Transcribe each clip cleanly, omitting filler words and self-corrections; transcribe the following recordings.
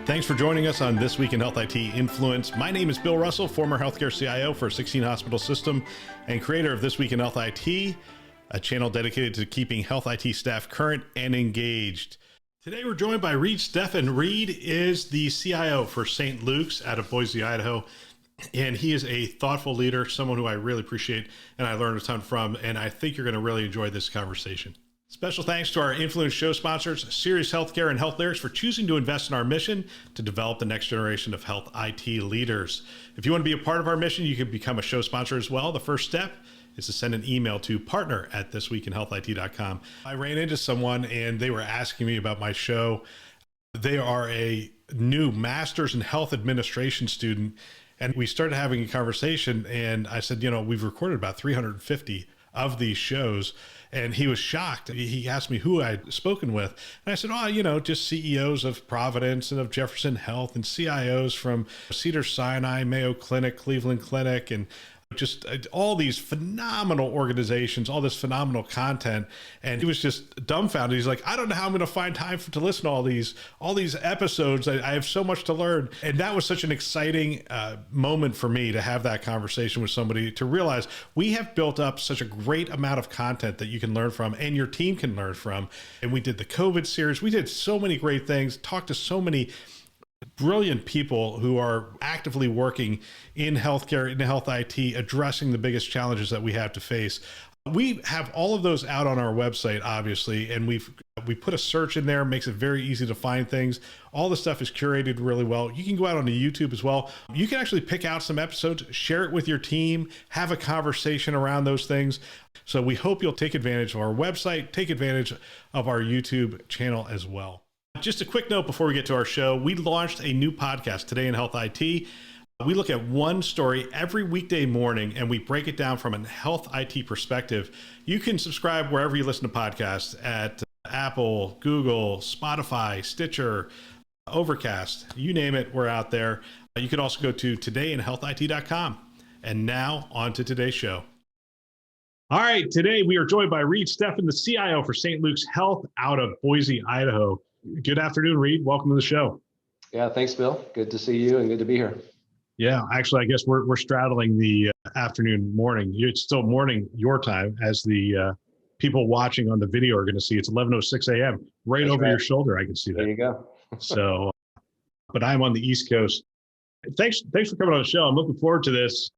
Thanks for joining us on This Week in Health IT Influence. My name is Bill Russell, former healthcare CIO for a 16 hospital system and creator of This Week in Health IT, a channel dedicated to keeping health IT staff current and engaged. Today we're joined by Reid Stephen. Reid is the CIO for St. Luke's out of Boise, Idaho. And he is a thoughtful leader, someone who I really appreciate and I learned a ton from, and I think you're going to really enjoy this conversation. Special thanks to our Influence show sponsors, Sirius Healthcare and Health Lyrics, for choosing to invest in our mission to develop the next generation of health IT leaders. If you want to be a part of our mission, you can become a show sponsor as well. The first step is to send an email to partner@thisweekinhealthit.com. I ran into someone and they were asking me about my show. They are a new master's in health administration student. And we started having a conversation and I said, we've recorded about 350 of these shows. And he was shocked. He asked me who I'd spoken with. And I said, just CEOs of Providence and of Jefferson Health and CIOs from Cedars-Sinai, Mayo Clinic, Cleveland Clinic, and just all these phenomenal organizations, all this phenomenal content. And he was just dumbfounded. He's like, I don't know how I'm going to find time to listen to all these episodes. I have so much to learn. And that was such an exciting moment for me to have that conversation with somebody, to realize we have built up such a great amount of content that you can learn from and your team can learn from. And we did the COVID series. We did so many great things, talked to so many brilliant people who are actively working in healthcare, in health IT, addressing the biggest challenges that we have to face. We have all of those out on our website, obviously, and we put a search in there, makes it very easy to find things. All the stuff is curated really well. You can go out onto YouTube as well. You can actually pick out some episodes, share it with your team, have a conversation around those things. So we hope you'll take advantage of our website, take advantage of our YouTube channel as well. Just a quick note before we get to our show, we launched a new podcast, Today in Health IT. We look at one story every weekday morning and we break it down from a health IT perspective. You can subscribe wherever you listen to podcasts at Apple, Google, Spotify, Stitcher, Overcast, you name it, we're out there. You can also go to todayinhealthit.com. And now on to today's show. All right, today we are joined by Reid Stephen, the CIO for St. Luke's Health out of Boise, Idaho. Good afternoon, Reid. Welcome to the show. Yeah, thanks, Bill. Good to see you and good to be here. Yeah, actually, I guess we're straddling the afternoon morning. It's still morning your time, as the people watching on the video are going to see. It's 11:06 a.m. right That's over right. your shoulder. I can see that. There you go. So, but I'm on the East Coast. Thanks for coming on the show. I'm looking forward to this.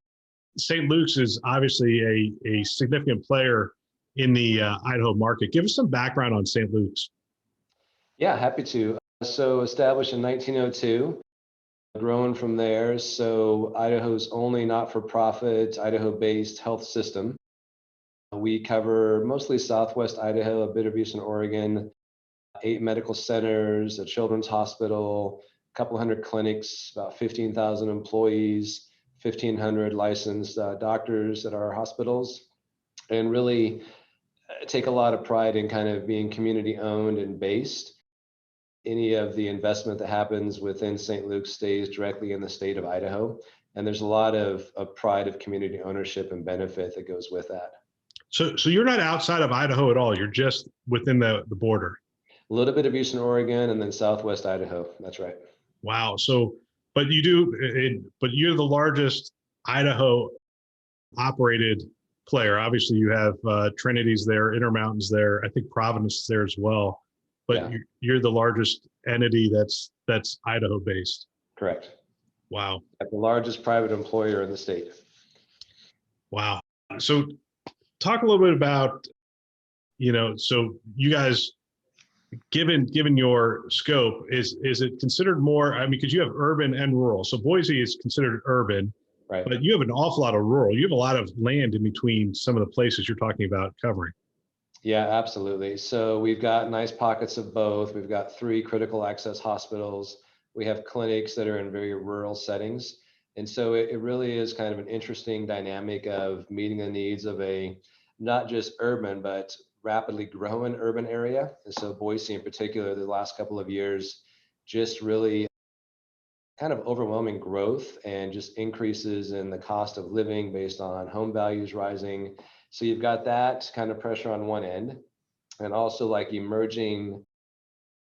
St. Luke's is obviously a significant player in the Idaho market. Give us some background on St. Luke's. Yeah, happy to. So established in 1902, grown from there. So Idaho's only not-for-profit, Idaho-based health system. We cover mostly Southwest Idaho, a bit of Eastern Oregon, 8 medical centers, a children's hospital, a couple hundred clinics, about 15,000 employees, 1,500 licensed doctors at our hospitals, and really take a lot of pride in kind of being community owned and based. Any of the investment that happens within St. Luke's stays directly in the state of Idaho. And there's a lot of pride of community ownership and benefit that goes with that. So you're not outside of Idaho at all. You're just within the border. A little bit of Eastern Oregon and then Southwest Idaho. That's right. Wow. So, but you're the largest Idaho operated player. Obviously you have Trinity's there, Intermountain's there. I think Providence is there as well. But yeah, you're the largest entity that's Idaho based. Correct. Wow. The largest private employer in the state. Wow. So talk a little bit about, so you guys, given your scope, is it considered more, because you have urban and rural. So Boise is considered urban, right? But you have an awful lot of rural. You have a lot of land in between some of the places you're talking about covering. Yeah, absolutely. So we've got nice pockets of both. We've got 3 critical access hospitals. We have clinics that are in very rural settings. And so it really is kind of an interesting dynamic of meeting the needs of a not just urban, but rapidly growing urban area. And so Boise in particular, the last couple of years, just really kind of overwhelming growth and just increases in the cost of living based on home values rising. So you've got that kind of pressure on one end. and also like emerging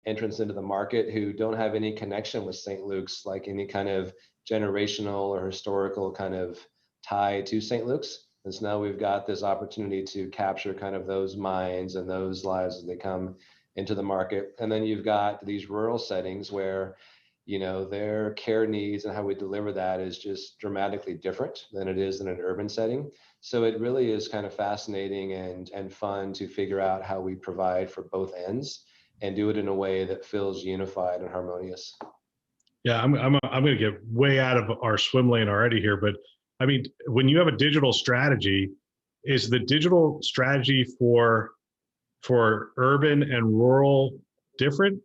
entrants into the market who don't have any connection with St. Luke's, like any kind of generational or historical kind of tie to St. Luke's. And so now we've got this opportunity to capture kind of those minds and those lives as they come into the market. And then you've got these rural settings where, their care needs and how we deliver that is just dramatically different than it is in an urban setting. So it really is kind of fascinating and fun to figure out how we provide for both ends and do it in a way that feels unified and harmonious. Yeah, I'm going to get way out of our swim lane already here, but I mean, when you have a digital strategy, is the digital strategy for urban and rural different?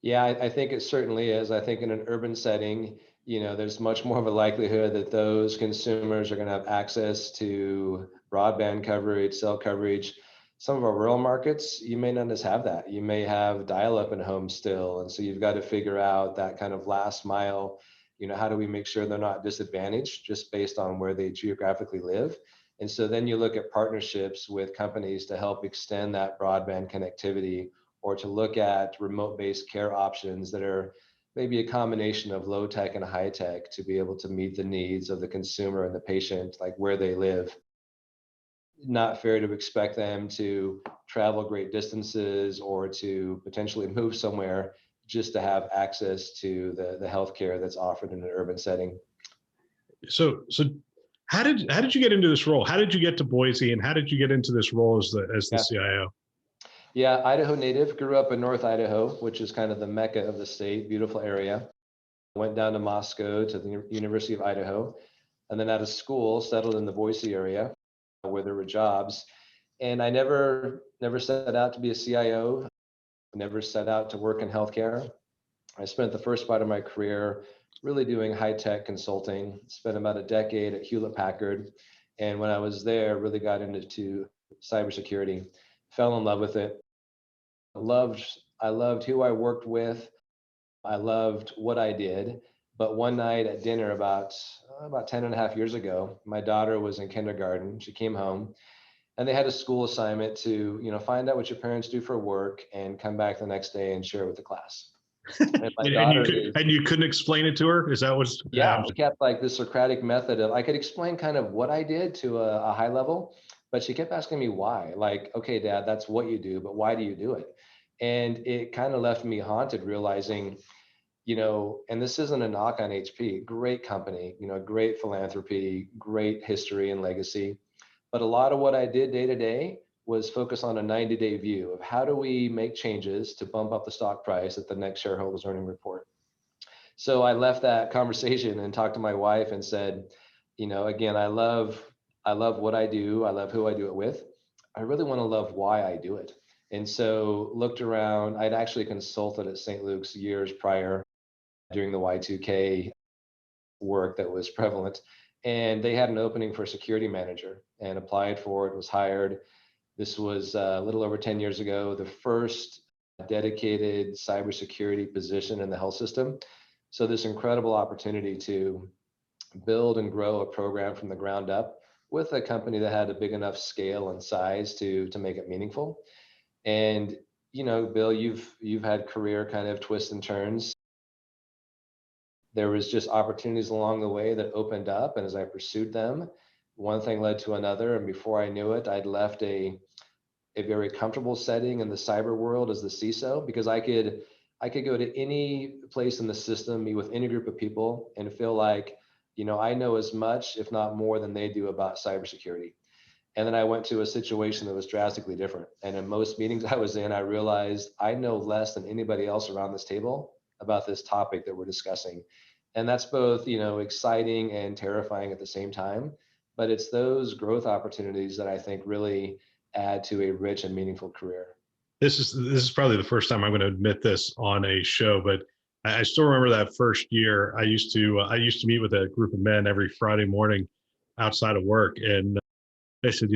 Yeah, I think it certainly is. I think in an urban setting, there's much more of a likelihood that those consumers are going to have access to broadband coverage, cell coverage. Some of our rural markets, you may not just have that. You may have dial-up in homes still. And so you've got to figure out that kind of last mile, how do we make sure they're not disadvantaged just based on where they geographically live? And so then you look at partnerships with companies to help extend that broadband connectivity, or to look at remote-based care options that are maybe a combination of low tech and high tech to be able to meet the needs of the consumer and the patient, like where they live. Not fair to expect them to travel great distances or to potentially move somewhere just to have access to the healthcare that's offered in an urban setting. So how did you get into this role? How did you get to Boise, and how did you get into this role as the CIO? Yeah, Idaho native, grew up in North Idaho, which is kind of the mecca of the state, beautiful area. Went down to Moscow to the University of Idaho, and then out of school, settled in the Boise area where there were jobs. And I never set out to be a CIO, never set out to work in healthcare. I spent the first part of my career really doing high-tech consulting, spent about a decade at Hewlett Packard. And when I was there, really got into cybersecurity, fell in love with it. I loved who I worked with. I loved what I did. But one night at dinner about 10 and a half years ago, my daughter was in kindergarten. She came home and they had a school assignment to, find out what your parents do for work and come back the next day and share it with the class. And my daughter and you couldn't explain it to her? Is that what's yeah, we kept like the Socratic method of, I could explain kind of what I did to a high level, but she kept asking me why. Like, okay, Dad, that's what you do, but why do you do it? And it kind of left me haunted, realizing, and this isn't a knock on HP, great company, great philanthropy, great history and legacy. But a lot of what I did day to day was focus on a 90-day view of how do we make changes to bump up the stock price at the next shareholders earning report. So I left that conversation and talked to my wife and said, again, I love what I do. I love who I do it with. I really want to love why I do it. And so looked around. I'd actually consulted at St. Luke's years prior during the Y2K work that was prevalent. And they had an opening for a security manager and applied for it, was hired. This was a little over 10 years ago, the first dedicated cybersecurity position in the health system. So this incredible opportunity to build and grow a program from the ground up with a company that had a big enough scale and size to make it meaningful. And Bill, you've had career kind of twists and turns. There was just opportunities along the way that opened up, and as I pursued them, one thing led to another, and before I knew it, I'd left a very comfortable setting in the cyber world as the CISO, because I could go to any place in the system, meet with any group of people, and feel like, I know as much, if not more, than they do about cybersecurity. And then I went to a situation that was drastically different. And in most meetings I was in, I realized I know less than anybody else around this table about this topic that we're discussing. And that's both, exciting and terrifying at the same time. But it's those growth opportunities that I think really add to a rich and meaningful career. This is probably the first time I'm going to admit this on a show, but I still remember that first year. I used to meet with a group of men every Friday morning outside of work, and they said,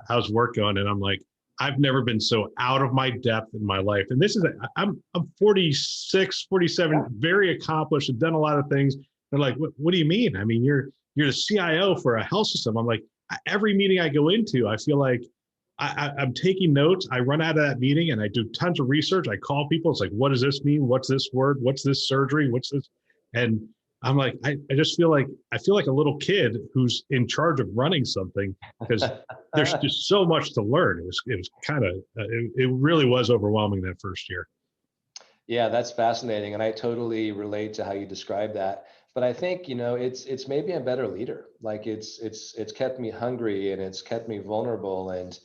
how's work going? And I'm like, I've never been so out of my depth in my life. And this is I'm 46, 47, yeah, very accomplished, have done a lot of things. They're like, what do you mean? I mean, you're the CIO for a health system. I'm like, every meeting I go into, I feel like I'm taking notes. I run out of that meeting and I do tons of research. I call people. It's like, what does this mean? What's this word? What's this surgery? What's this? And I'm like, I just feel like I feel like a little kid who's in charge of running something because there's just so much to learn. It was kind of it really was overwhelming that first year. Yeah, that's fascinating, and I totally relate to how you describe that. But I think, it's made me a better leader. Like it's kept me hungry and it's kept me vulnerable and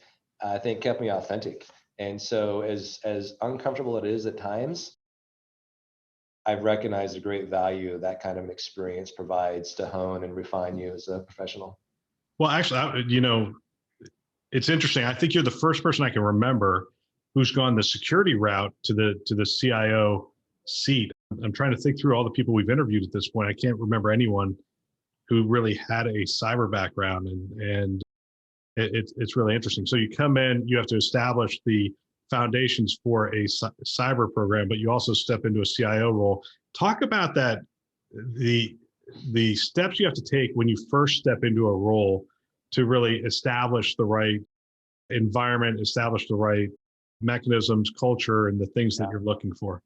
I think kept me authentic. And so as uncomfortable it is at times, I've recognized the great value that kind of an experience provides to hone and refine you as a professional. Well, actually, it's interesting. I think you're the first person I can remember who's gone the security route to the CIO seat. I'm trying to think through all the people we've interviewed at this point. I can't remember anyone who really had a cyber background, and it's really interesting. So you come in, you have to establish the foundations for a cyber program, but you also step into a CIO role. Talk about that, the the steps you have to take when you first step into a role to really establish the right environment, establish the right mechanisms, culture, and the things that you're looking for.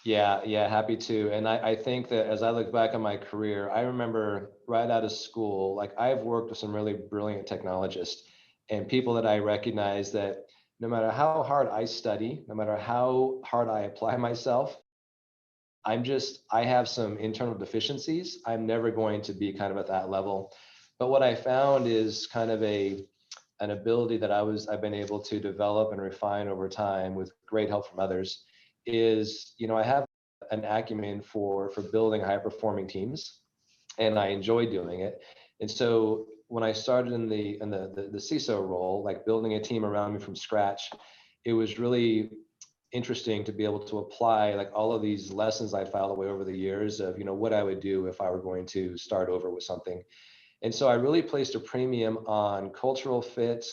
Yeah, happy to. And I think that as I look back on my career, I remember right out of school, like I've worked with some really brilliant technologists and people that I recognize that no matter how hard I study, no matter how hard I apply myself, I have some internal deficiencies. I'm never going to be kind of at that level. But what I found is kind of an ability that I've been able to develop and refine over time with great help from others is, I have an acumen for building high performing teams and I enjoy doing it. And so when I started in the CISO role, like building a team around me from scratch, it was really interesting to be able to apply like all of these lessons I filed away over the years of, what I would do if I were going to start over with something. And so I really placed a premium on cultural fit,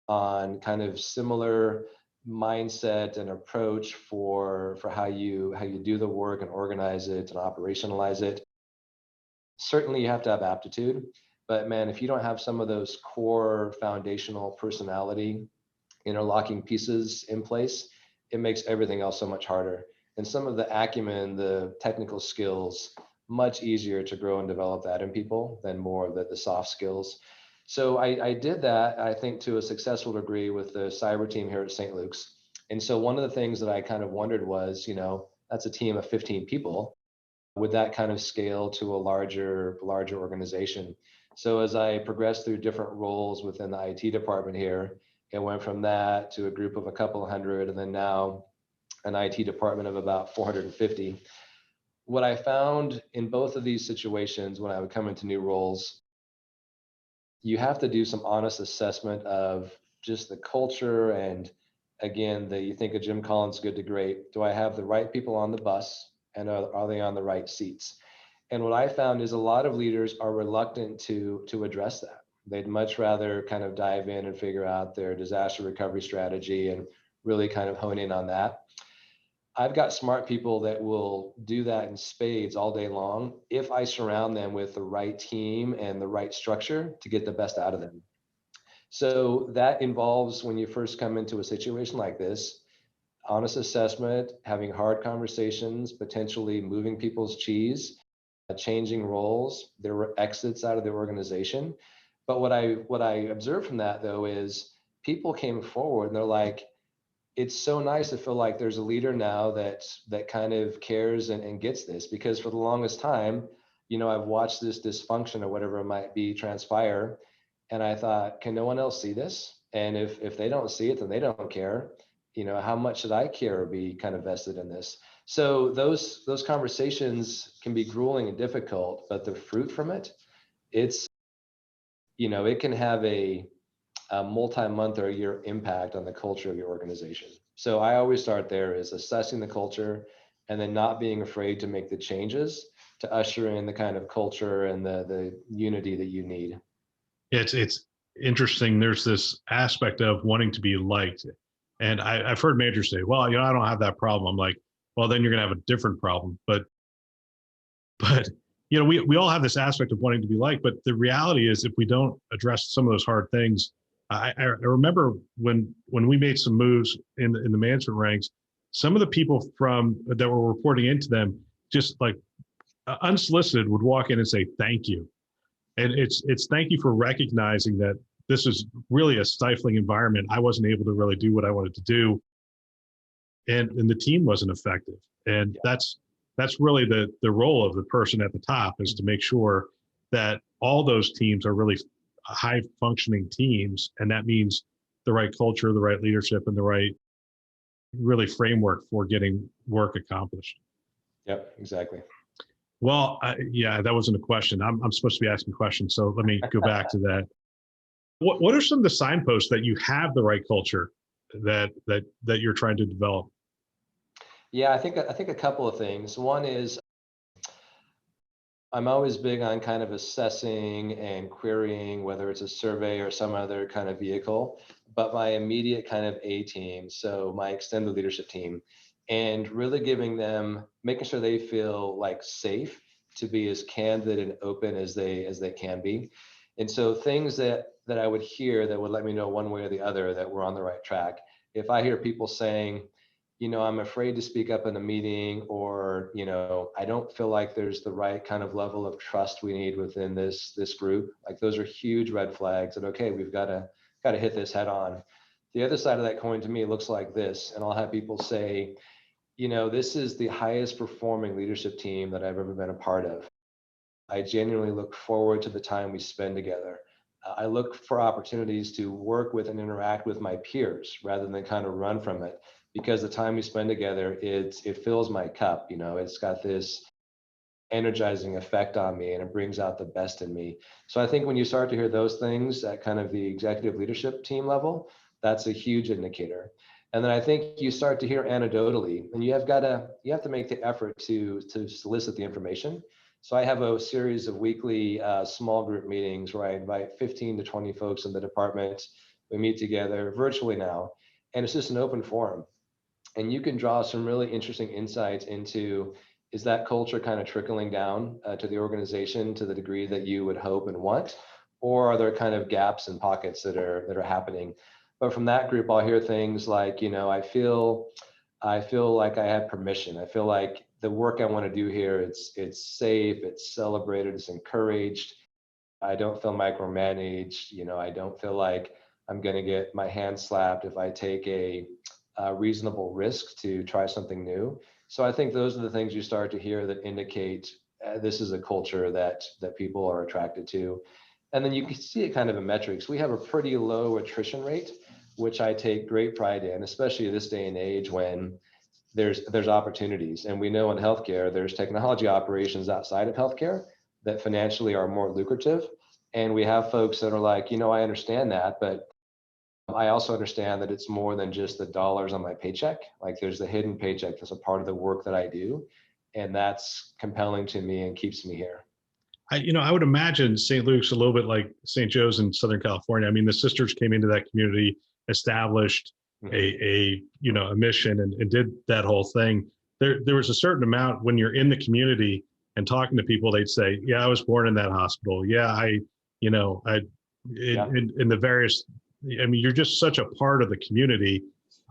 on kind of similar mindset and approach for how you do the work and organize it and operationalize it. Certainly you have to have aptitude, but man, if you don't have some of those core foundational personality interlocking pieces in place, it makes everything else so much harder. And some of the acumen, the technical skills, much easier to grow and develop that in people than more of the soft skills. So I did that, I think, to a successful degree with the cyber team here at St. Luke's. And so one of the things that I kind of wondered was, that's a team of 15 people. Would that kind of scale to a larger organization? So as I progressed through different roles within the IT department here, it went from that to a group of a couple hundred, and then now an IT department of about 450. What I found in both of these situations when I would come into new roles, you have to do some honest assessment of just the culture and again, you think of Jim Collins' Good to Great. Do I have the right people on the bus and are they on the right seats? And what I found is a lot of leaders are reluctant to address that. They'd much rather kind of dive in and figure out their disaster recovery strategy and really kind of hone in on that. I've got smart people that will do that in spades all day long if I surround them with the right team and the right structure to get the best out of them. So that involves, when you first come into a situation like this, honest assessment, having hard conversations, potentially moving people's cheese, changing roles. There were exits out of the organization. But what I observed from that though is people came forward and they're like, it's so nice to feel like there's a leader now that kind of cares and gets this, because for the longest time, I've watched this dysfunction or whatever it might be transpire. And I thought, can no one else see this? And if they don't see it, then they don't care. How much should I care or be kind of vested in this? So those conversations can be grueling and difficult, but the fruit from it, it's, it can have a multi-month or a year impact on the culture of your organization. So I always start there is assessing the culture and then not being afraid to make the changes to usher in the kind of culture and the unity that you need. It's interesting. There's this aspect of wanting to be liked, and I've heard managers say, "Well, I don't have that problem." I'm like, "Well, then you're going to have a different problem." But we all have this aspect of wanting to be liked, but the reality is, if we don't address some of those hard things, I remember when we made some moves in the management ranks, some of the people from that were reporting into them just like unsolicited would walk in and say thank you, and it's thank you for recognizing that this is really a stifling environment. I wasn't able to really do what I wanted to do, and the team wasn't effective. And that's really the role of the person at the top, is to make sure that all those teams are really high functioning teams, and that means the right culture, the right leadership, and the right really framework for getting work accomplished. Yep, exactly. Well, yeah, that wasn't a question. I'm supposed to be asking questions, so let me go back to that. What are some of the signposts that you have the right culture that you're trying to develop? Yeah, I think a couple of things. One is I'm always big on kind of assessing and querying, whether it's a survey or some other kind of vehicle, but my immediate kind of A team, so my extended leadership team, and really giving them, making sure they feel like safe to be as candid and open as they can be. And so things that I would hear that would let me know one way or the other that we're on the right track. If I hear people saying, I'm afraid to speak up in a meeting, or, I don't feel like there's the right kind of level of trust we need within this group. Like, those are huge red flags that, okay, we've got to hit this head on. The other side of that coin to me looks like this, and I'll have people say, this is the highest performing leadership team that I've ever been a part of. I genuinely look forward to the time we spend together. I look for opportunities to work with and interact with my peers rather than kind of run from it, because the time we spend together, it fills my cup. It's got this energizing effect on me, and it brings out the best in me. So I think when you start to hear those things at kind of the executive leadership team level, that's a huge indicator. And then I think you start to hear anecdotally, and you have to make the effort to solicit the information. So I have a series of weekly small group meetings where I invite 15 to 20 folks in the department. We meet together virtually now, and it's just an open forum. And you can draw some really interesting insights into, is that culture kind of trickling down to the organization to the degree that you would hope and want, or are there kind of gaps and pockets that are happening? But from that group, I'll hear things like, I feel like I have permission. I feel like the work I want to do here, it's safe, it's celebrated, it's encouraged. I don't feel micromanaged. I don't feel like I'm going to get my hand slapped if I take a reasonable risk to try something new. So I think those are the things you start to hear that indicate this is a culture that people are attracted to. And then you can see it kind of in metrics. We have a pretty low attrition rate, which I take great pride in, especially this day and age when there's opportunities. And we know in healthcare, there's technology operations outside of healthcare that financially are more lucrative. And we have folks that are like, I understand that, but I also understand that it's more than just the dollars on my paycheck. Like, there's the hidden paycheck that's a part of the work that I do. And that's compelling to me and keeps me here. I would imagine St. Luke's a little bit like St. Joe's in Southern California. I mean, the sisters came into that community, established a mission, and did that whole thing. There was a certain amount when you're in the community and talking to people, they'd say, "Yeah, I was born in that hospital. Yeah, Yeah. in the various. I mean, you're just such a part of the community.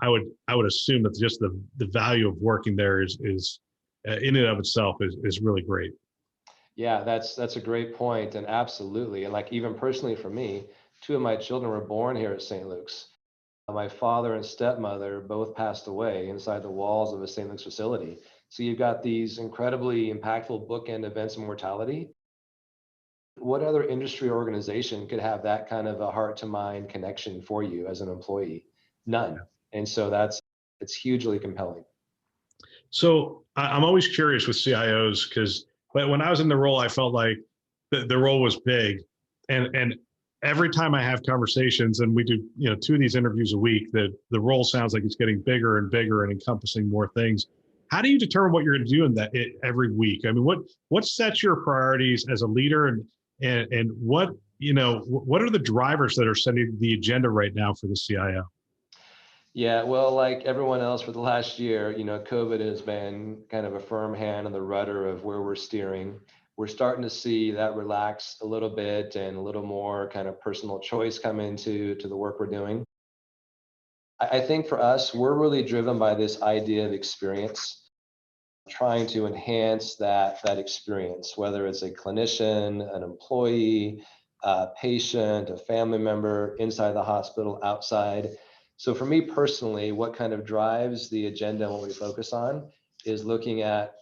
I would assume that just the value of working there is in and of itself is really great. Yeah, that's a great point, and absolutely. And like, even personally for me, two of my children were born here at St. Luke's. My father and stepmother both passed away inside the walls of a St. Luke's facility. So you've got these incredibly impactful bookend events of mortality. What other industry organization could have that kind of a heart to mind connection for you as an employee? None. And so it's hugely compelling. So I'm always curious with CIOs, because when I was in the role, I felt like the role was big, and every time I have conversations, and we do two of these interviews a week, that the role sounds like it's getting bigger and bigger and encompassing more things. How do you determine what you're going to do in that every week? I mean, what sets your priorities as a leader, and what are the drivers that are setting the agenda right now for the CIO? Yeah, well, like everyone else for the last year, COVID has been kind of a firm hand on the rudder of where we're steering. we're starting to see that relax a little bit and a little more kind of personal choice come into the work we're doing. I think for us, we're really driven by this idea of experience, trying to enhance that experience, whether it's a clinician, an employee, a patient, a family member, inside the hospital, outside. So for me personally, what kind of drives the agenda and what we focus on is looking at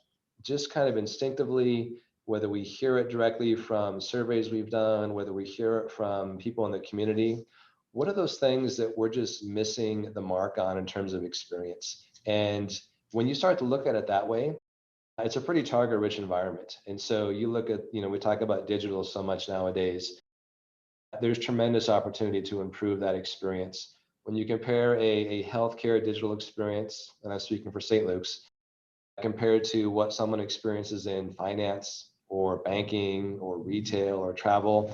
just kind of instinctively, whether we hear it directly from surveys we've done, whether we hear it from people in the community, what are those things that we're just missing the mark on in terms of experience? And when you start to look at it that way, it's a pretty target rich environment. And so you look at, we talk about digital so much nowadays. There's tremendous opportunity to improve that experience. When you compare a healthcare digital experience, and I'm speaking for St. Luke's, compared to what someone experiences in finance or banking or retail or travel,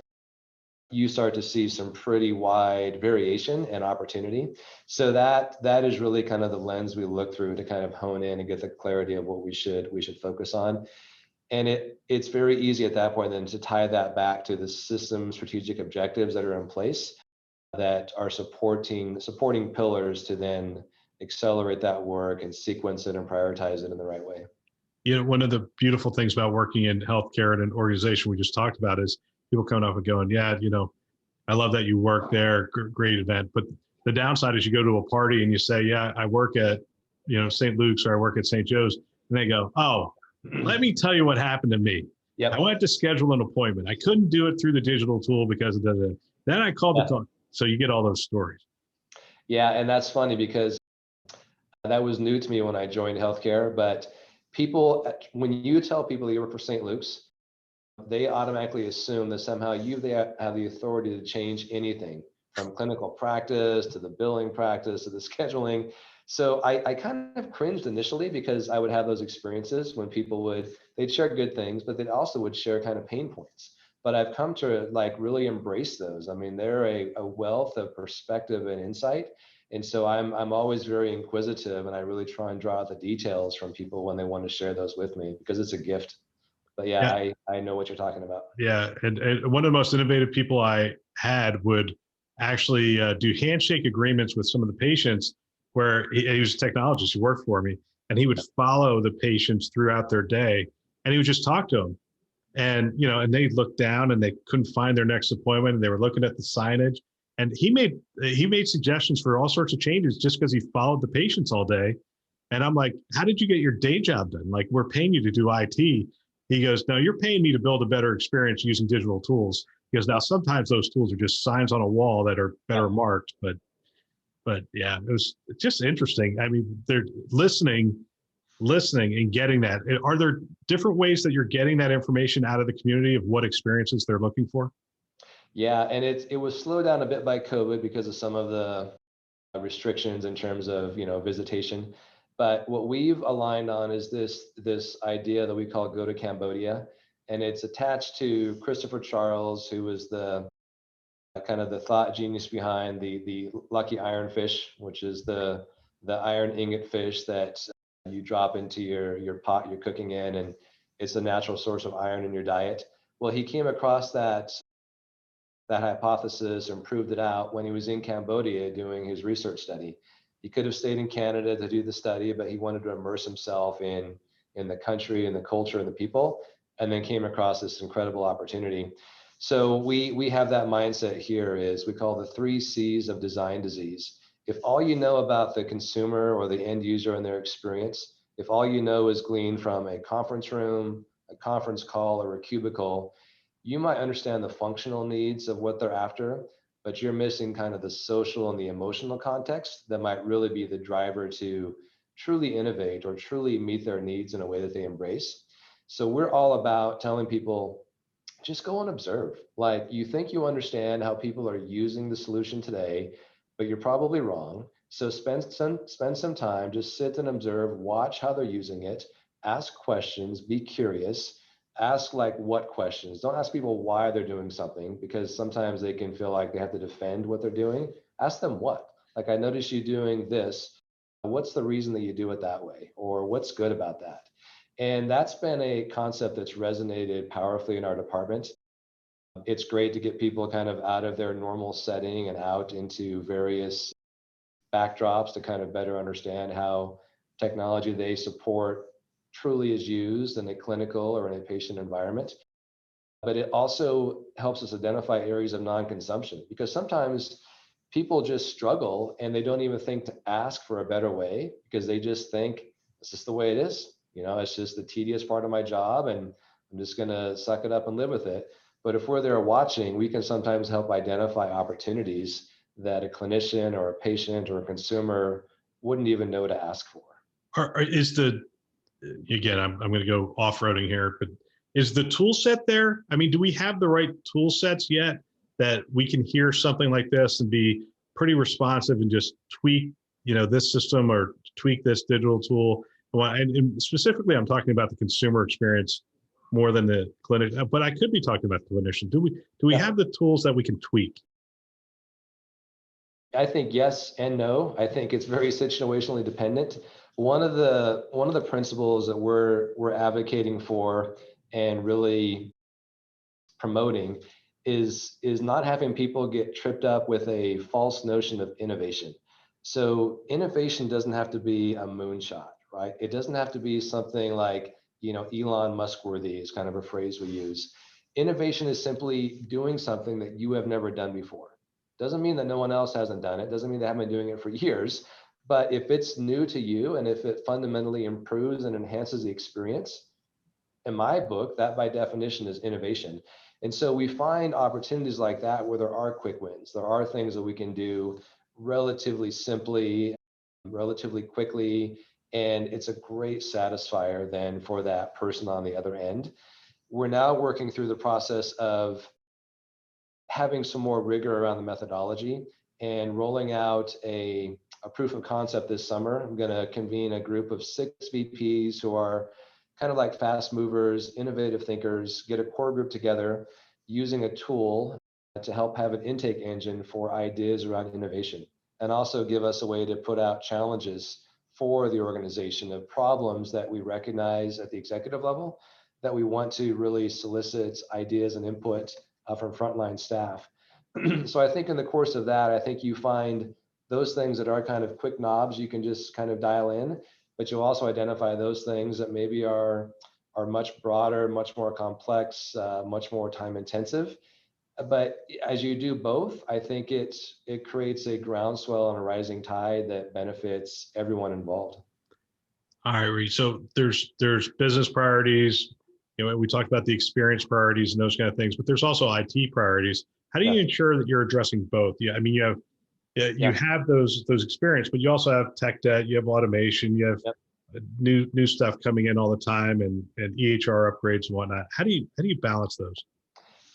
you start to see some pretty wide variation and opportunity. So that is really kind of the lens we look through to kind of hone in and get the clarity of what we should focus on. And it's very easy at that point then to tie that back to the system strategic objectives that are in place that are supporting pillars to then accelerate that work and sequence it and prioritize it in the right way. One of the beautiful things about working in healthcare and an organization we just talked about is people coming up and going, yeah, I love that you work there, great event. But the downside is you go to a party and you say, yeah, I work at, St. Luke's or I work at St. Joe's. And they go, oh, let me tell you what happened to me. Yep. I went to schedule an appointment. I couldn't do it through the digital tool because of the, then I called the talk. So you get all those stories. Yeah. And that's funny because that was new to me when I joined healthcare, but people, when you tell people that you work for St. Luke's, they automatically assume that somehow they have the authority to change anything from clinical practice to the billing practice to the scheduling. So I kind of cringed initially because I would have those experiences when people they'd share good things, but they also would share kind of pain points. But I've come to really embrace those. I mean, they're a wealth of perspective and insight. And so I'm always very inquisitive, and I really try and draw out the details from people when they want to share those with me because it's a gift. But yeah. I know what you're talking about. Yeah. And one of the most innovative people I had would actually do handshake agreements with some of the patients where he was a technologist who worked for me, and he would follow the patients throughout their day, and he would just talk to them. And, and they looked down and they couldn't find their next appointment, and they were looking at the signage. And he made suggestions for all sorts of changes just because he followed the patients all day. And I'm like, how did you get your day job done? Like, we're paying you to do IT. He goes, no, you're paying me to build a better experience using digital tools. Because now sometimes those tools are just signs on a wall that are better marked. But yeah, it's just interesting. I mean, they're listening and getting that. Are there different ways that you're getting that information out of the community of what experiences they're looking for? Yeah, and it was slowed down a bit by COVID because of some of the restrictions in terms of visitation. But what we've aligned on is this idea that we call Go to Cambodia, and it's attached to Christopher Charles, who was the kind of the thought genius behind the lucky ironfish, which is the iron ingot fish that you drop into your pot you're cooking in, and it's a natural source of iron in your diet. Well, he came across that hypothesis and proved it out when he was in Cambodia doing his research study. He could have stayed in Canada to do the study, but he wanted to immerse himself in the country and the culture and the people, and then came across this incredible opportunity. So we have that mindset here is we call the 3 C's of design disease. If all you know about the consumer or the end user and their experience, if all you know is gleaned from a conference room, a conference call, or a cubicle, you might understand the functional needs of what they're after, but you're missing kind of the social and the emotional context that might really be the driver to truly innovate or truly meet their needs in a way that they embrace. So we're all about telling people, just go and observe. Like, you think you understand how people are using the solution today, but you're probably wrong. So spend some time, just sit and observe, watch how they're using it, ask questions, be curious. Ask what questions. Don't ask people why they're doing something, because sometimes they can feel like they have to defend what they're doing. Ask them what. Like, I noticed you doing this. What's the reason that you do it that way? Or what's good about that? And that's been a concept that's resonated powerfully in our department. It's great to get people kind of out of their normal setting and out into various backdrops to kind of better understand how technology they support truly is used in a clinical or in a patient environment. But it also helps us identify areas of non-consumption, because sometimes people just struggle and they don't even think to ask for a better way, because they just think it's just the way it is. It's just the tedious part of my job and I'm just going to suck it up and live with it. But if we're there watching, we can sometimes help identify opportunities that a clinician or a patient or a consumer wouldn't even know to ask for. Is the again, I'm going to go off-roading here, but is the tool set there? I mean, do we have the right tool sets yet that we can hear something like this and be pretty responsive and just tweak, this system or tweak this digital tool? And specifically, I'm talking about the consumer experience more than the clinic, but I could be talking about the clinician. Do we have the tools that we can tweak? I think yes and no. I think it's very situationally dependent. One of the principles that we're advocating for and really promoting is not having people get tripped up with a false notion of innovation. So innovation doesn't have to be a moonshot, right? It doesn't have to be something like, Elon Musk worthy is kind of a phrase we use. Innovation is simply doing something that you have never done before. Doesn't mean that no one else hasn't done it. Doesn't mean they haven't been doing it for years. But if it's new to you and if it fundamentally improves and enhances the experience, in my book, that by definition is innovation. And so we find opportunities like that where there are quick wins. There are things that we can do relatively simply, relatively quickly, and it's a great satisfier then for that person on the other end. We're now working through the process of having some more rigor around the methodology and rolling out a proof of concept this summer. I'm going to convene a group of 6 VPs who are kind of like fast movers, innovative thinkers, get a core group together using a tool to help have an intake engine for ideas around innovation, and also give us a way to put out challenges for the organization of problems that we recognize at the executive level that we want to really solicit ideas and input from frontline staff. So I think in the course of that, I think you find those things that are kind of quick knobs you can just kind of dial in, but you'll also identify those things that maybe are much broader, much more complex, much more time intensive. But as you do both, I think it creates a groundswell and a rising tide that benefits everyone involved. All right, Reid. So there's business priorities. We talked about the experience priorities and those kind of things, but there's also IT priorities. How do you Yeah. ensure that you're addressing both? Yeah, I mean, you have those experience, but you also have tech debt, you have automation, you have Yep. new stuff coming in all the time, and EHR upgrades and whatnot. How do you balance those?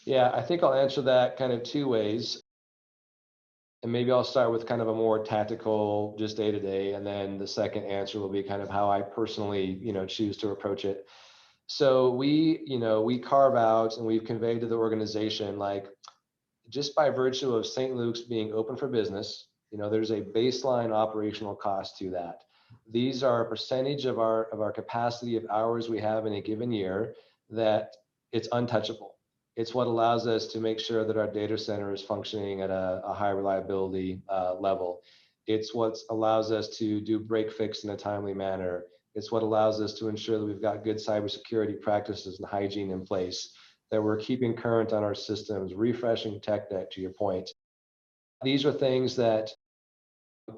Yeah, I think I'll answer that kind of 2 ways. And maybe I'll start with kind of a more tactical, just day to day, and then the second answer will be kind of how I personally, choose to approach it. So we carve out and we've conveyed to the organization, like, just by virtue of St. Luke's being open for business, there's a baseline operational cost to that. These are a percentage of our capacity of hours we have in a given year that it's untouchable. It's what allows us to make sure that our data center is functioning at a high reliability level. It's what allows us to do break fix in a timely manner. It's what allows us to ensure that we've got good cybersecurity practices and hygiene in place, that we're keeping current on our systems, refreshing tech debt, to your point. These are things that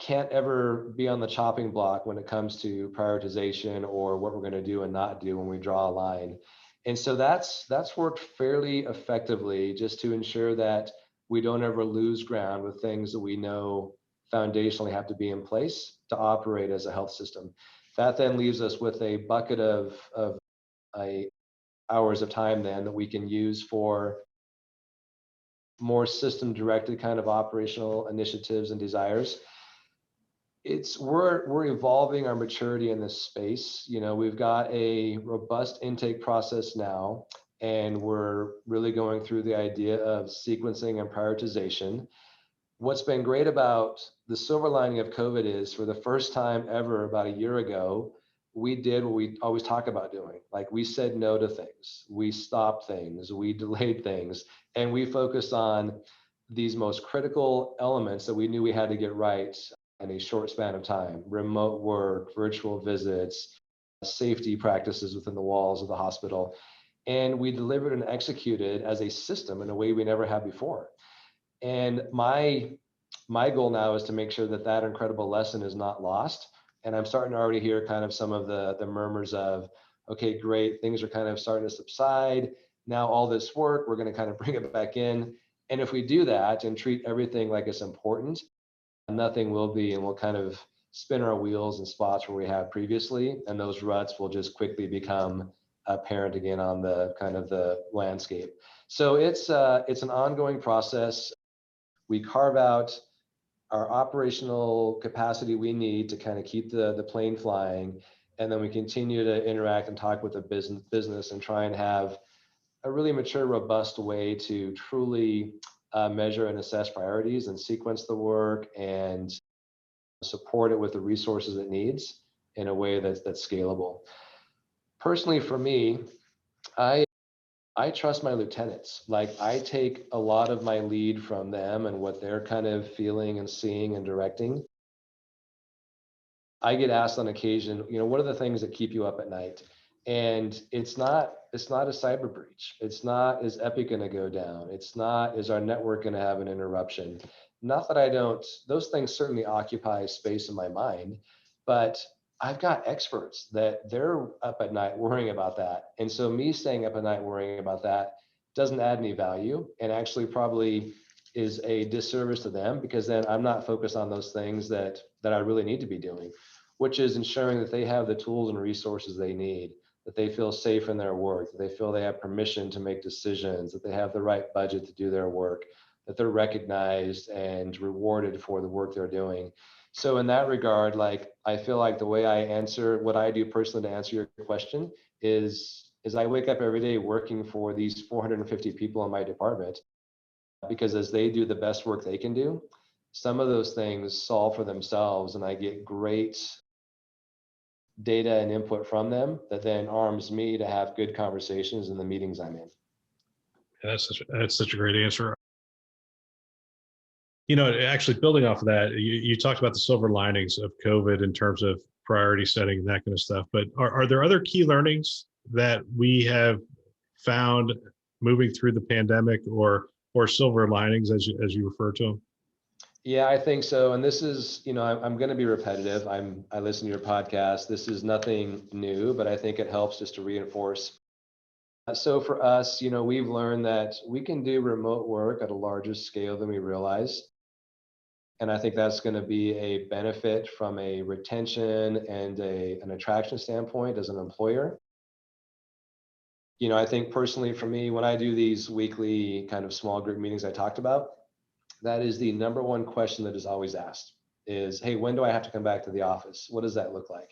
can't ever be on the chopping block when it comes to prioritization or what we're going to do and not do when we draw a line. And so that's worked fairly effectively, just to ensure that we don't ever lose ground with things that we know foundationally have to be in place to operate as a health system. That then leaves us with a bucket of hours of time then that we can use for more system directed kind of operational initiatives and desires. We're evolving our maturity in this space. We've got a robust intake process now, and we're really going through the idea of sequencing and prioritization. What's been great about the silver lining of COVID is, for the first time ever about a year ago, we did what we always talk about doing. Like, we said no to things, we stopped things, we delayed things, and we focused on these most critical elements that we knew we had to get right in a short span of time: remote work, virtual visits, safety practices within the walls of the hospital. And we delivered and executed as a system in a way we never have before. And my goal now is to make sure that that incredible lesson is not lost. And I'm starting to already hear kind of some of the murmurs of, okay, great, things are kind of starting to subside. Now all this work, we're going to kind of bring it back in. And if we do that and treat everything like it's important, nothing will be, and we'll kind of spin our wheels in spots where we have previously, and those ruts will just quickly become apparent again on the kind of the landscape. So it's an ongoing process. We carve out our operational capacity we need to kind of keep the plane flying, and then we continue to interact and talk with the business and try and have a really mature, robust way to truly measure and assess priorities and sequence the work and support it with the resources it needs in a way that's scalable. Personally, for me, I I trust my lieutenants. Like, I take a lot of my lead from them and what they're kind of feeling and seeing and directing. I get asked on occasion, what are the things that keep you up at night? And it's not a cyber breach. It's not, is Epic going to go down? It's not, is our network going to have an interruption? Not that I don't, those things certainly occupy space in my mind, but I've got experts that they're up at night worrying about that. And so me staying up at night worrying about that doesn't add any value, and actually probably is a disservice to them, because then I'm not focused on those things that I really need to be doing, which is ensuring that they have the tools and resources they need, that they feel safe in their work, that they feel they have permission to make decisions, that they have the right budget to do their work, that they're recognized and rewarded for the work they're doing. So in that regard, like, I feel like the way I answer, what I do personally to answer your question is I wake up every day working for these 450 people in my department, because as they do the best work they can do, some of those things solve for themselves, and I get great data and input from them that then arms me to have good conversations in the meetings I'm in. That's such a great answer. Actually building off of that, you talked about the silver linings of COVID in terms of priority setting and that kind of stuff. But are there other key learnings that we have found moving through the pandemic, or silver linings as you refer to them? Yeah, I think so. And this is, I'm going to be repetitive. I listen to your podcast. This is nothing new, but I think it helps just to reinforce. So for us, we've learned that we can do remote work at a larger scale than we realize. And I think that's going to be a benefit from a retention and an attraction standpoint as an employer. I think personally for me, when I do these weekly kind of small group meetings I talked about, that is the number one question that is always asked is, hey, when do I have to come back to the office? What does that look like?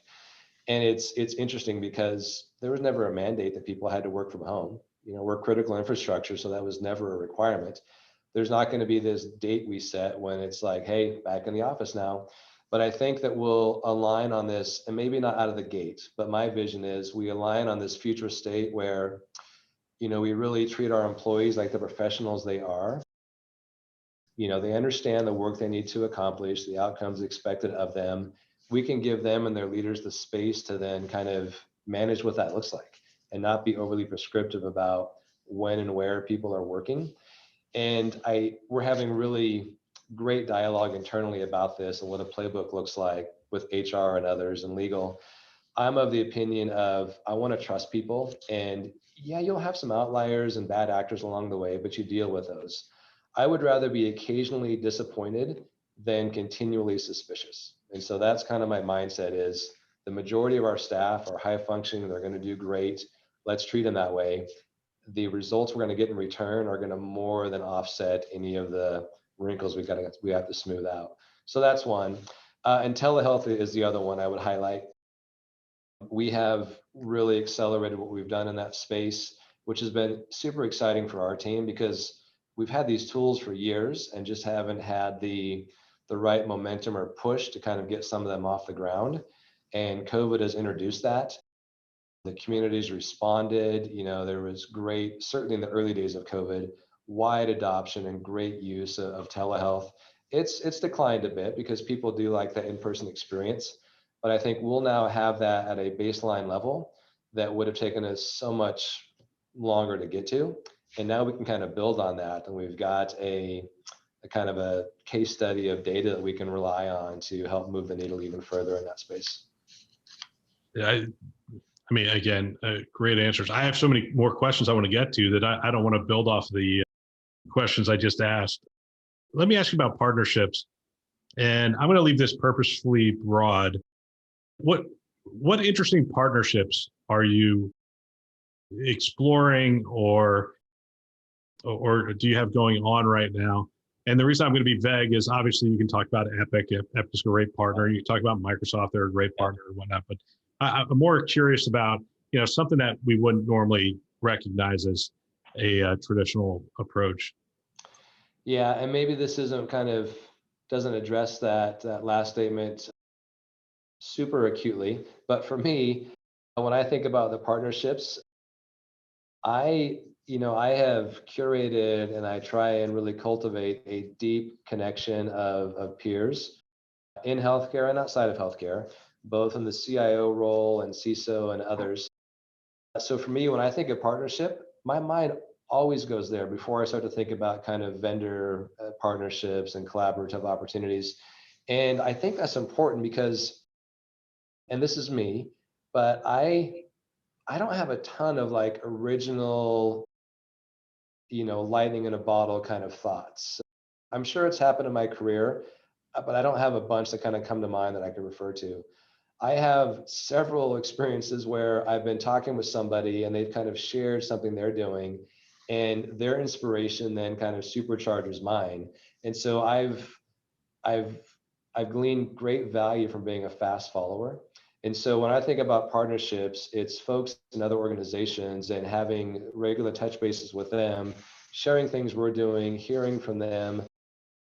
And it's interesting because there was never a mandate that people had to work from home. We're critical infrastructure, so that was never a requirement. There's not going to be this date we set when it's like, hey, back in the office now. But I think that we'll align on this, and maybe not out of the gate, but my vision is we align on this future state where, we really treat our employees like the professionals they are. They understand the work they need to accomplish, the outcomes expected of them. We can give them and their leaders the space to then kind of manage what that looks like and not be overly prescriptive about when and where people are working. And we're having really great dialogue internally about this and what a playbook looks like with HR and others and legal. I'm of the opinion of, I want to trust people, and yeah, you'll have some outliers and bad actors along the way, but you deal with those. I would rather be occasionally disappointed than continually suspicious. And so that's kind of my mindset is, the majority of our staff are high functioning, they're going to do great. Let's treat them that way. The results we're going to get in return are going to more than offset any of the wrinkles we have to smooth out. So that's one. And telehealth is the other one I would highlight. We have really accelerated what we've done in that space, which has been super exciting for our team, because we've had these tools for years and just haven't had the right momentum or push to kind of get some of them off the ground. And COVID has introduced that. The communities responded. There was great, certainly in the early days of COVID, wide adoption and great use of telehealth. It's declined a bit because people do like that in-person experience, but I think we'll now have that at a baseline level that would have taken us so much longer to get to. And now we can kind of build on that. And we've got a kind of a case study of data that we can rely on to help move the needle even further in that space. Yeah, I mean, again, great answers. I have so many more questions I want to get to that I don't want to build off the questions I just asked. Let me ask you about partnerships, and I'm going to leave this purposefully broad. What interesting partnerships are you exploring, or do you have going on right now? And the reason I'm going to be vague is obviously you can talk about Epic. Epic's a great partner. You can talk about Microsoft; they're a great partner or whatnot. But I'm more curious about something that we wouldn't normally recognize as a traditional approach. Yeah, and maybe this doesn't address that last statement super acutely, but for me, when I think about the partnerships, I have curated and I try and really cultivate a deep connection of peers in healthcare and outside of healthcare, both in the CIO role and CISO and others. So for me, when I think of partnership, my mind always goes there before I start to think about kind of vendor partnerships and collaborative opportunities. And I think that's important because, and this is me, but I don't have a ton of like original, lightning in a bottle kind of thoughts. I'm sure it's happened in my career, but I don't have a bunch that kind of come to mind that I could refer to. I have several experiences where I've been talking with somebody and they've kind of shared something they're doing, and their inspiration then kind of supercharges mine. And so I've I've gleaned great value from being a fast follower. And so when I think about partnerships, it's folks in other organizations and having regular touch bases with them, sharing things we're doing, hearing from them.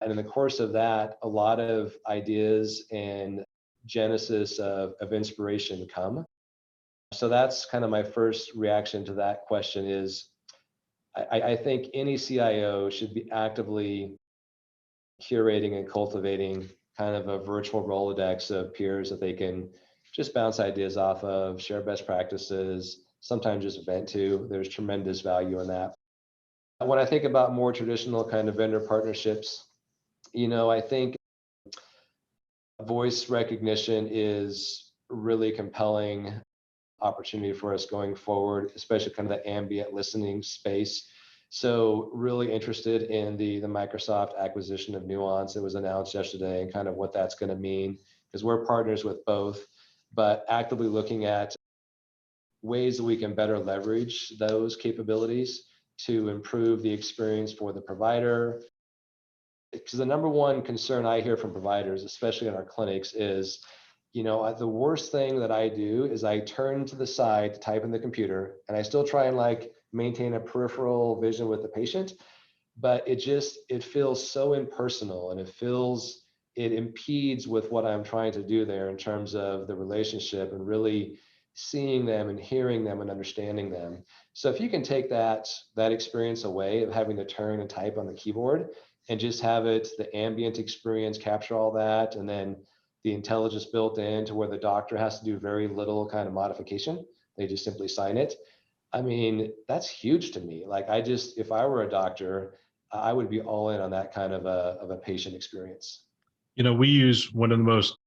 And in the course of that, a lot of ideas and genesis of inspiration come. So that's kind of my first reaction to that question is I think any CIO should be actively curating and cultivating kind of a virtual Rolodex of peers that they can just bounce ideas off of, share best practices, sometimes just vent to. There's tremendous value in that. When I think about more traditional kind of vendor partnerships, I think voice recognition is really compelling opportunity for us going forward, especially kind of the ambient listening space. So really interested in the Microsoft acquisition of Nuance that was announced yesterday and kind of what that's going to mean, because we're partners with both, but actively looking at ways that we can better leverage those capabilities to improve the experience for the provider. Because the number one concern I hear from providers, especially in our clinics, is the worst thing that I do is I turn to the side to type in the computer, and I still try and like maintain a peripheral vision with the patient, but it feels so impersonal, and it impedes with what I'm trying to do there in terms of the relationship and really seeing them and hearing them and understanding them. So if you can take that experience away of having to turn and type on the keyboard and just have it, the ambient experience, capture all that, and then the intelligence built in to where the doctor has to do very little kind of modification. They just simply sign it. I mean, that's huge to me. Like if I were a doctor, I would be all in on that kind of a patient experience. We use one of the most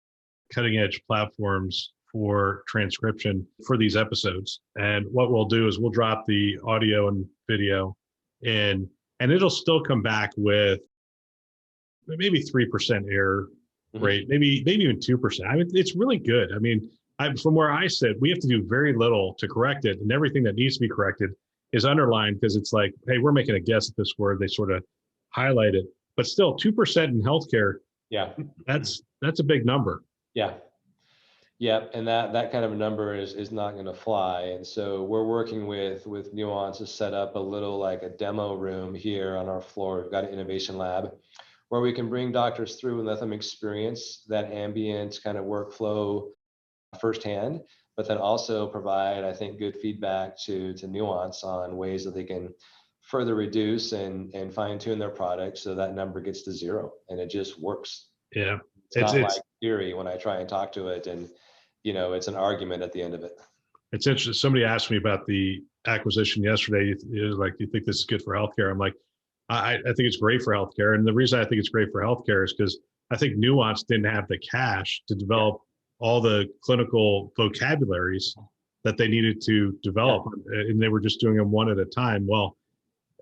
cutting edge platforms for transcription for these episodes. And what we'll do is we'll drop the audio and video in, and it'll still come back with maybe 3% error rate, maybe even 2%. I mean, it's really good. I mean, from where I sit, we have to do very little to correct it, and everything that needs to be corrected is underlined because it's like, hey, we're making a guess at this word. They sort of highlight it, but still 2% in healthcare. Yeah, that's a big number. Yeah. Yeah, and that kind of a number is not going to fly. And so we're working with Nuance to set up a little like a demo room here on our floor. We've got an innovation lab where we can bring doctors through and let them experience that ambient kind of workflow firsthand, but then also provide, I think, good feedback to Nuance on ways that they can further reduce and fine tune their product so that number gets to zero and it just works. Yeah. It's not like theory when I try and talk to it and, it's an argument at the end of it. It's interesting. Somebody asked me about the acquisition yesterday. Like, do you think this is good for healthcare? I'm like, I think it's great for healthcare. And the reason I think it's great for healthcare is because I think Nuance didn't have the cash to develop all the clinical vocabularies that they needed to develop. And they were just doing them one at a time. Well,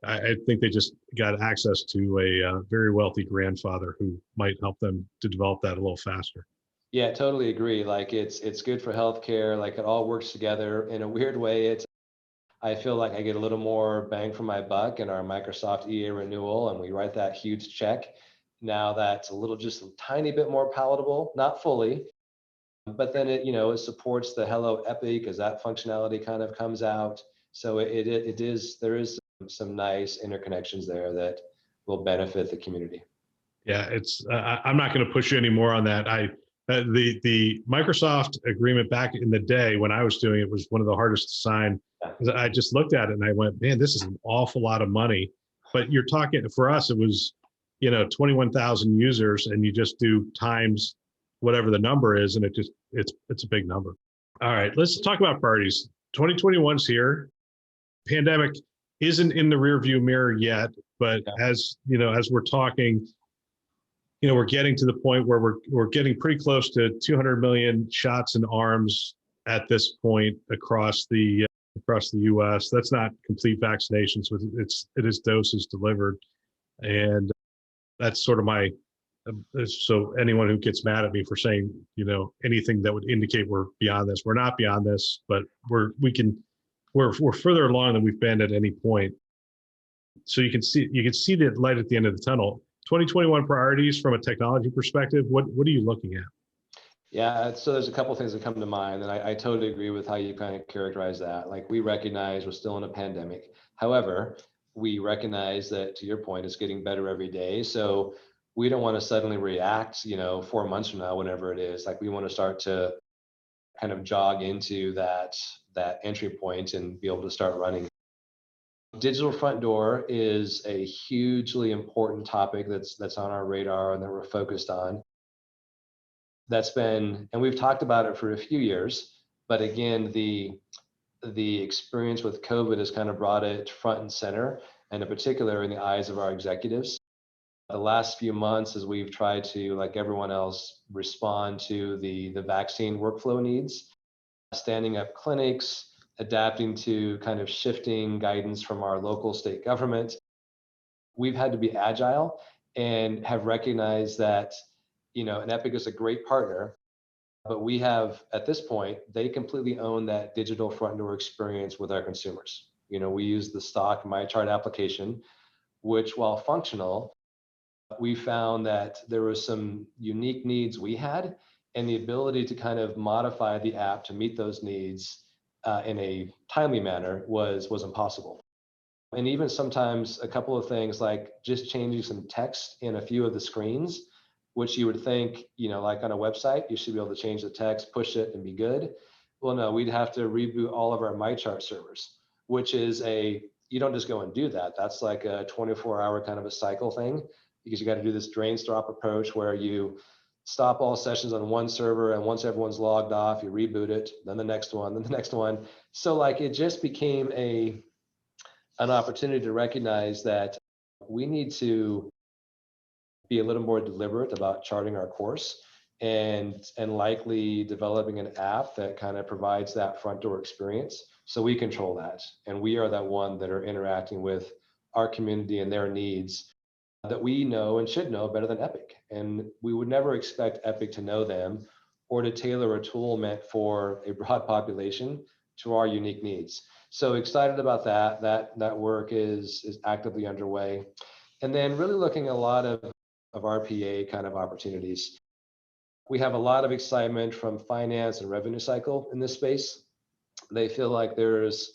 I think they just got access to a very wealthy grandfather who might help them to develop that a little faster. Yeah, totally agree. Like it's good for healthcare. Like it all works together in a weird way. I feel like I get a little more bang for my buck in our Microsoft EA renewal, and we write that huge check. Now that's just a tiny bit more palatable, not fully, but then it supports the Hello Epic as that functionality kind of comes out. So there is some nice interconnections there that will benefit the community. Yeah, I'm not going to push you anymore on that. The Microsoft agreement back in the day when I was doing it was one of the hardest to sign. I just looked at it and I went, man, this is an awful lot of money. But you're talking, for us, it was 21,000 users, and you just do times whatever the number is, and it's a big number. All right, let's talk about priorities. 2021's here. Pandemic isn't in the rearview mirror yet, but as we're talking, we're getting to the point where we're getting pretty close to 200 million shots in arms at this point across the U.S. That's not complete vaccinations, but it is doses delivered, and that's sort of my. So anyone who gets mad at me for saying anything that would indicate we're beyond this, we're not beyond this, but we're further along than we've been at any point. So you can see the light at the end of the tunnel. 2021 priorities from a technology perspective, what are you looking at? Yeah, so there's a couple of things that come to mind, and I totally agree with how you kind of characterize that. Like, we recognize we're still in a pandemic. However, we recognize that, to your point, it's getting better every day. So we don't want to suddenly react, 4 months from now, whenever it is. Like, we want to start to kind of jog into that entry point and be able to start running. Digital front door is a hugely important topic that's on our radar and that we're focused on. And we've talked about it for a few years, but again, the experience with COVID has kind of brought it front and center, and in particular in the eyes of our executives. The last few months, as we've tried to, like everyone else, respond to the vaccine workflow needs, standing up clinics, adapting to kind of shifting guidance from our local state government, we've had to be agile and have recognized that, and Epic is a great partner, but we have, at this point, they completely own that digital front door experience with our consumers. We use the stock MyChart application, which, while functional, we found that there were some unique needs we had, and the ability to kind of modify the app to meet those needs in a timely manner was impossible. And even sometimes a couple of things like just changing some text in a few of the screens, which you would think, like on a website, you should be able to change the text, push it, and be good. Well, no, we'd have to reboot all of our MyChart servers, which is you don't just go and do that. That's like a 24-hour kind of a cycle thing, because you got to do this drain stop approach where you stop all sessions on one server, and once everyone's logged off, you reboot it, then the next one, then the next one. So like it just became an opportunity to recognize that we need to be a little more deliberate about charting our course and likely developing an app that kind of provides that front door experience. So we control that, and we are that one that are interacting with our community and their needs that we know and should know better than Epic. And we would never expect Epic to know them or to tailor a tool meant for a broad population to our unique needs. So excited about that. That work is actively underway. And then really looking at a lot of RPA kind of opportunities. We have a lot of excitement from finance and revenue cycle in this space. They feel like there's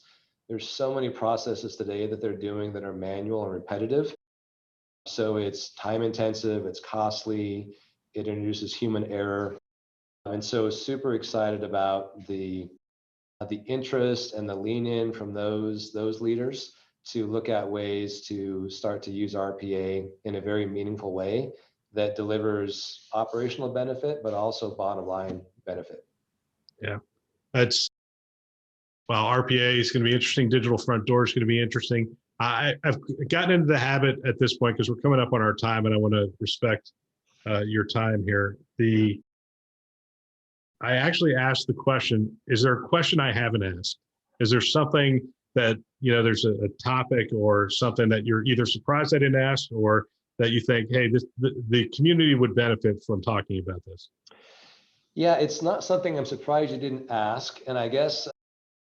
so many processes today that they're doing that are manual and repetitive. So it's time intensive, it's costly, it introduces human error. And so super excited about the interest and the lean in from those leaders to look at ways to start to use RPA in a very meaningful way that delivers operational benefit, but also bottom line benefit. Yeah, that's well, RPA is going to be interesting. Digital front door is going to be interesting. I've gotten into the habit at this point because we're coming up on our time, and I want to respect your time here. I actually asked the question: is there a question I haven't asked? Is there something that there's a topic or something that you're either surprised I didn't ask, or that you think, hey, the community would benefit from talking about this? Yeah, it's not something I'm surprised you didn't ask, and I guess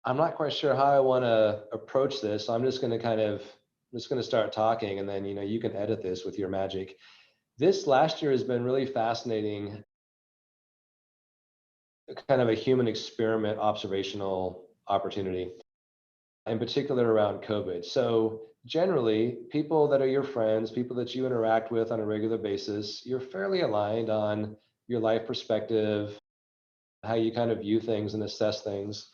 I'm not quite sure how I want to approach this. So I'm just going to start talking, and then you can edit this with your magic. This last year has been really fascinating, kind of a human experiment observational opportunity, in particular around COVID. So generally, people that are your friends, people that you interact with on a regular basis, you're fairly aligned on your life perspective, how you kind of view things and assess things.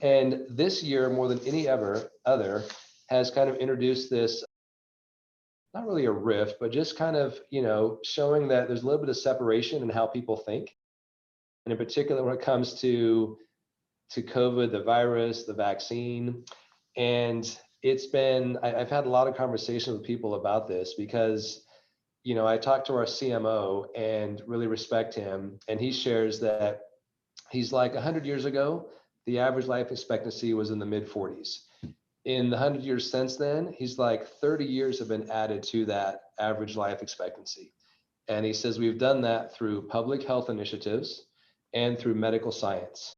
And this year, more than any ever other, has kind of introduced this, not really a rift, but just kind of, showing that there's a little bit of separation in how people think. And in particular, when it comes to COVID, the virus, the vaccine. And I've had a lot of conversations with people about this because, I talked to our CMO and really respect him. And he shares that he's like 100 years ago, the average life expectancy was in the mid 40s. In the 100 years since then, he's like 30 years have been added to that average life expectancy. And he says we've done that through public health initiatives and through medical science.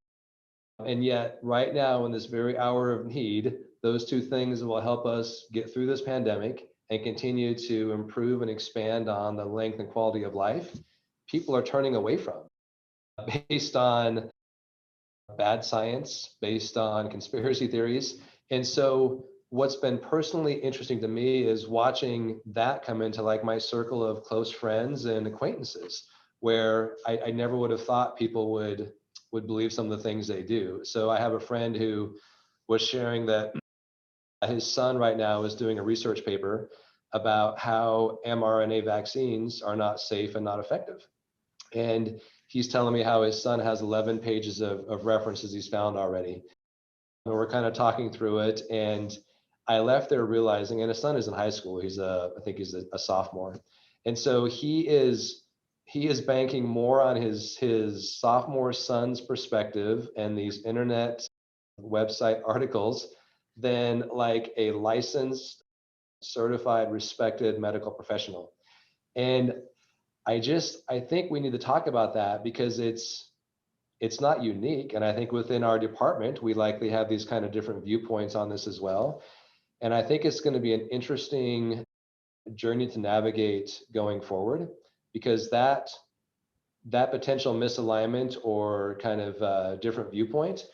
And yet, right now, in this very hour of need, those two things will help us get through this pandemic and continue to improve and expand on the length and quality of life. People are turning away from based on bad science, based on conspiracy theories. And so, what's been personally interesting to me is watching that come into like my circle of close friends and acquaintances, where I never would have thought people would believe some of the things they do. So I have a friend who was sharing that his son right now is doing a research paper about how mRNA vaccines are not safe and not effective. And he's telling me how his son has 11 pages of references he's found already. And we're kind of talking through it. And I left there realizing, and his son is in high school. I think he's a sophomore. And so he is banking more on his sophomore son's perspective and these internet website articles than like a licensed, certified, respected medical professional. And I think we need to talk about that because it's not unique. And I think within our department, we likely have these kind of different viewpoints on this as well. And I think it's going to be an interesting journey to navigate going forward, because that potential misalignment or kind of different viewpoint,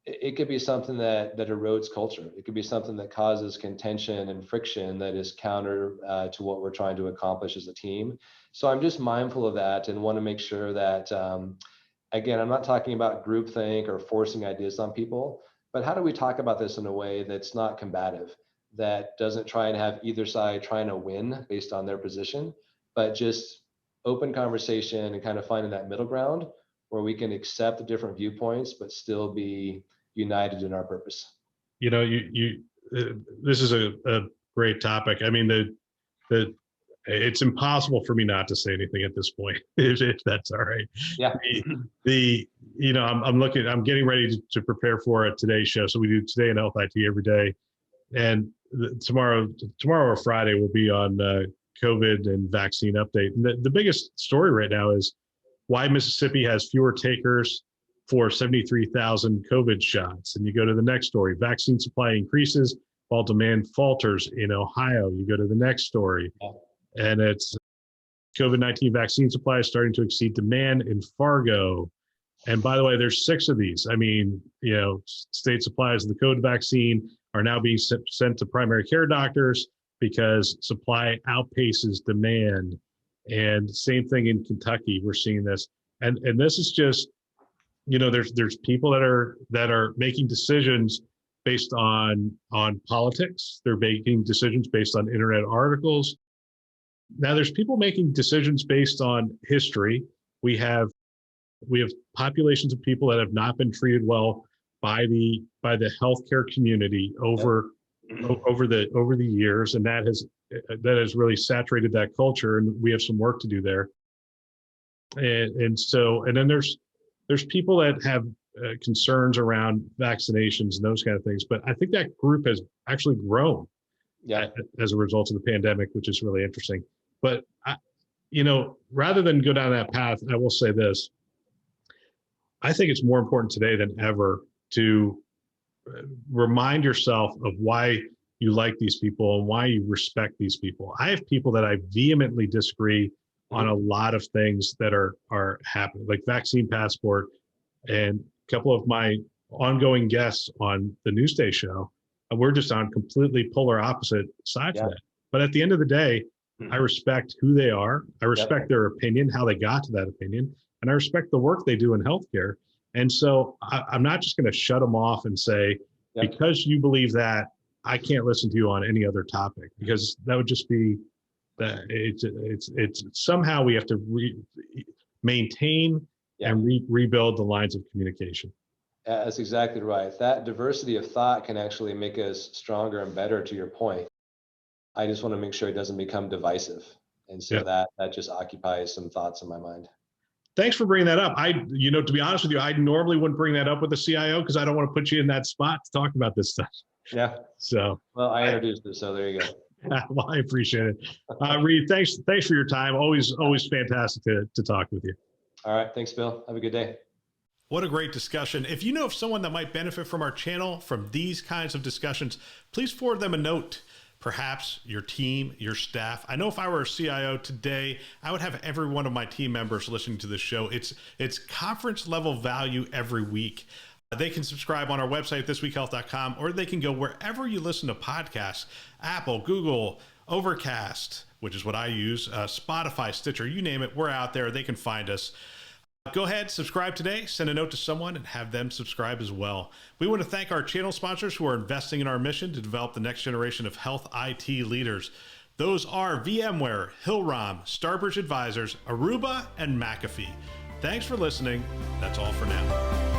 it could be something that erodes culture. It could be something that causes contention and friction that is counter to what we're trying to accomplish as a team. So I'm just mindful of that and want to make sure that, again, I'm not talking about groupthink or forcing ideas on people, but how do we talk about this in a way that's not combative, that doesn't try and have either side trying to win based on their position, but just open conversation and kind of finding that middle ground where we can accept the different viewpoints, but still be united in our purpose. This is a great topic. I mean, the it's impossible for me not to say anything at this point, if that's all right. Yeah. I'm getting ready to prepare for a Today show. So we do Today in Health IT every day. And tomorrow or Friday will be on COVID and vaccine update. And the biggest story right now is why Mississippi has fewer takers for 73,000 COVID shots. And you go to the next story, vaccine supply increases while demand falters in Ohio. You go to the next story, and it's COVID-19 vaccine supply is starting to exceed demand in Fargo. And by the way, there's 6 of these. I mean, state supplies of the COVID vaccine are now being sent to primary care doctors because supply outpaces demand. And same thing in Kentucky, we're seeing this. And this is just, there's people that are making decisions based on politics. They're making decisions based on internet articles. Now there's people making decisions based on history. We have populations of people that have not been treated well by the healthcare community over the years, and that has really saturated that culture, and we have some work to do there. And then there's people that have concerns around vaccinations and those kind of things. But I think that group has actually grown as a result of the pandemic, which is really interesting. But rather than go down that path, I will say this. I think it's more important today than ever to remind yourself of why you like these people and why you respect these people. I have people that I vehemently disagree on a lot of things that are happening, like vaccine passport, and a couple of my ongoing guests on the Newsday show, we're just on completely polar opposite sides of that. But at the end of the day, I respect who they are. I respect their opinion, how they got to that opinion, and I respect the work they do in healthcare. And so I'm not just going to shut them off and say, because you believe that, I can't listen to you on any other topic, because that would just be that it's somehow we have to maintain and rebuild the lines of communication. That's exactly right. That diversity of thought can actually make us stronger and better, to your point. I just want to make sure it doesn't become divisive. And so that just occupies some thoughts in my mind. Thanks for bringing that up. To be honest with you, I normally wouldn't bring that up with the CIO because I don't want to put you in that spot to talk about this stuff. Yeah. So. Well, I introduced it, so there you go. Well, I appreciate it. Reid, thanks for your time. Always fantastic to talk with you. All right. Thanks, Bill. Have a good day. What a great discussion. If you know of someone that might benefit from our channel, from these kinds of discussions, please forward them a note. Perhaps your team, your staff. I know if I were a CIO today, I would have every one of my team members listening to this show. It's conference level value every week. They can subscribe on our website, thisweekhealth.com, or they can go wherever you listen to podcasts, Apple, Google, Overcast, which is what I use, Spotify, Stitcher, you name it, we're out there. They can find us. Go ahead, subscribe today, send a note to someone, and have them subscribe as well. We want to thank our channel sponsors who are investing in our mission to develop the next generation of health IT leaders. Those are VMware, Hillrom, Starbridge Advisors, Aruba, and McAfee. Thanks for listening. That's all for now.